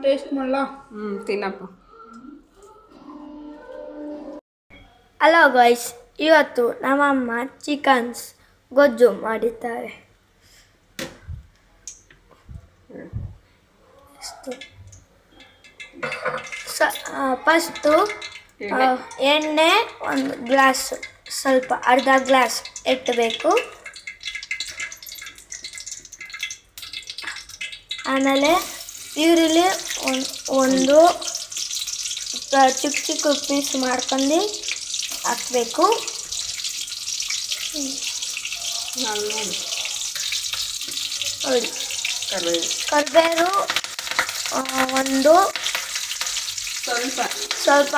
Taste ಮಾಡಲ. ತಿನ್ನಪ್ಪ. Hello guys, ಇವತ್ತು ನಮ್ಮಮ್ಮ ಚಿಕನ್ಸ್ ಗೊಜ್ಜು ಮಾಡಿದ್ದಾರೆ. ಫಸ್ಟು ಎಣ್ಣೆ ಒಂದು ಗ್ಲಾಸ್, ಸ್ವಲ್ಪ ಅರ್ಧ ಗ್ಲಾಸ್ ಇಟ್ಟಬೇಕು. ಆಮೇಲೆ ಈರುಳ್ಳಿ ಒಂದು ಚಿಕ್ಕ ಚಿಕ್ಕ ಪೀಸ್ ಮಾಡ್ಕೊಂಡು ಹಾಕಬೇಕು. ಕರಿಬೇವು ಒಂದು ಸ್ವಲ್ಪ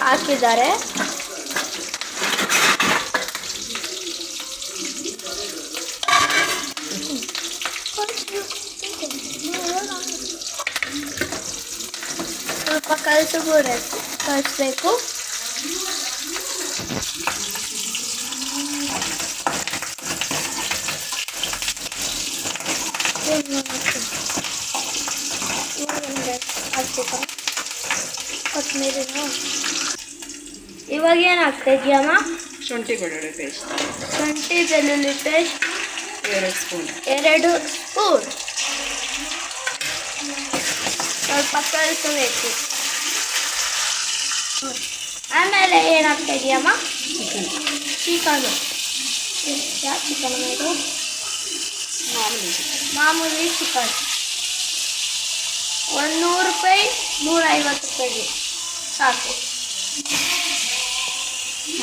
ಹಾಕಿದ್ದಾರೆ. ಸ್ವಲ್ಪ ಕಲಿಸ್ಬೇಕು. ಕೊತ್ತಂಬರಿನ ಇವಾಗ ಏನು ಹಾಕ್ತಿದ್ಯಮ್ಮ? ಶುಂಠಿ ಬೆಳ್ಳುಳ್ಳಿ ಪೇಸ್ಟ್. ಶುಂಠಿ ಬೆಳ್ಳುಳ್ಳಿ ಪೇಸ್ಟ್ 2 ಸ್ಪೂನ್. ಸ್ವಲ್ಪ ಕಲಿಸಬೇಕು. ಆಮೇಲೆ ಏನು ಹಾಕ್ತಿದ್ಯಮ್ಮ? ಚಿಕನು. ಯಾವ ಚಿಕನ್ ಇದು? ಮಾಮೂಲಿ ಚಿಕನ್. 100 ರೂಪಾಯಿ, 150 ರೂಪಾಯಿಗೆ ಸಾಕು.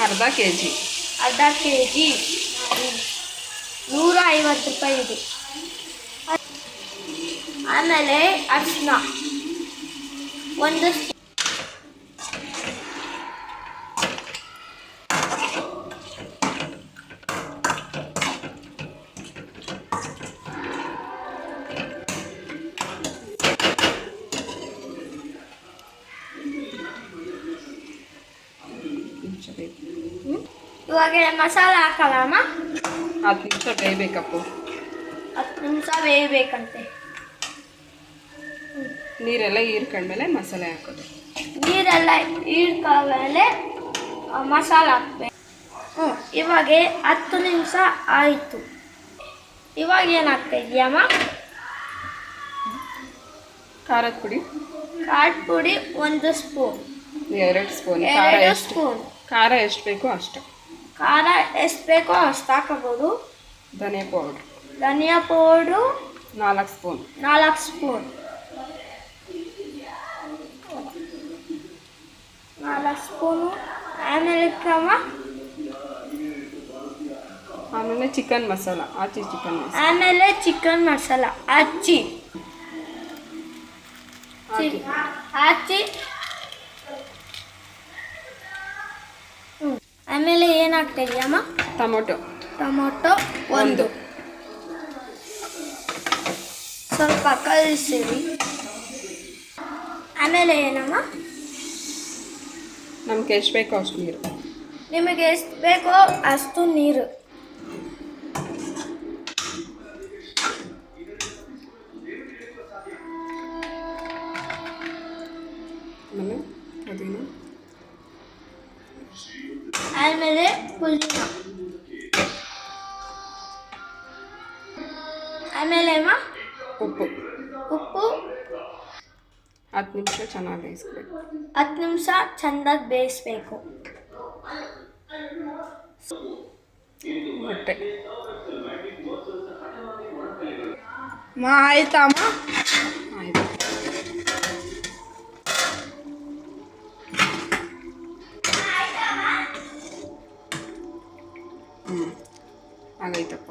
ಅರ್ಧ ಕೆ ಜಿ 150 ರೂಪಾಯಿ ಇದೆ. ಆಮೇಲೆ ಅರಿಶಿನ ಒಂದು ಇವಾಗ ಮಸಾಲೆ ಹಾಕಲ್ಲಮ್ಮ? 10 ನಿಮಿಷ ಬೇಯಬೇಕಪ್ಪ. 10 ನಿಮಿಷ ಬೇಯಬೇಕಂತೆ. ನೀರೆಲ್ಲ ಹೀರ್ಕೊಂಡ್ಮೇಲೆ ಮಸಾಲೆ ಹಾಕೋದು. ನೀರೆಲ್ಲ ಹೀರ್ಕೊಂಡ್ಮೇಲೆ ಮಸಾಲೆ ಹಾಕ್ಬೇಕು. ಇವಾಗ 10 ನಿಮಿಷ ಆಯಿತು. ಇವಾಗ ಏನು ಹಾಕ್ತಾಯಿದ್ಯಮ್ಮ? ಖಾರದ ಪುಡಿ 1 ಸ್ಪೂನ್. 2 ಸ್ಪೂನ್. 2 ಸ್ಪೂನ್. ಖಾರ ಎಷ್ಟು ಬೇಕೋ ಅಷ್ಟು. ಖಾರ ಎಷ್ಟು ಬೇಕೋ ಅಷ್ಟು ಹಾಕಬಹುದು. ಧನಿಯಾ ಪೌಡ್ರು 4 ಸ್ಪೂನ್. 4 ಸ್ಪೂನ್. 4 ಸ್ಪೂನು. ಆಮೇಲೆ ಚಿಕನ್ ಮಸಾಲ ಆಮೇಲೆ ಚಿಕನ್ ಮಸಾಲ ಹಾಕಿ ಆಮೇಲೆ ಏನು ಹಾಕ್ತಿದ್ಯಮ್ಮ? ಟೊಮೊಟೊ 1 ಸ್ವಲ್ಪ ಕಲಿಸಿರಿ. ಆಮೇಲೆ ಏನಮ್ಮ? ನಮ್ಗೆ ಎಷ್ಟು ಬೇಕೋ ಅಷ್ಟು ನೀರು. ನಿಮಗೆ ಎಷ್ಟು ಬೇಕೋ ಅಷ್ಟು ನೀರು. ಆಮೇಲೆ ಪುದೀನ. ಆಮೇಲೆ ಉಪ್ಪು 10 ನಿಮಿಷ ಚೆನ್ನಾಗಿ ಬೇಯಿಸ್ಬೇಕು. 10 ನಿಮಿಷ ಚೆಂದಾಗಿ ಬೇಯಿಸ್ಬೇಕು. ಮೊಟ್ಟೆ ಆಯ್ತಮ್ಮ? ಆಯ್ತು. ಆಗೈತಪ್ಪ.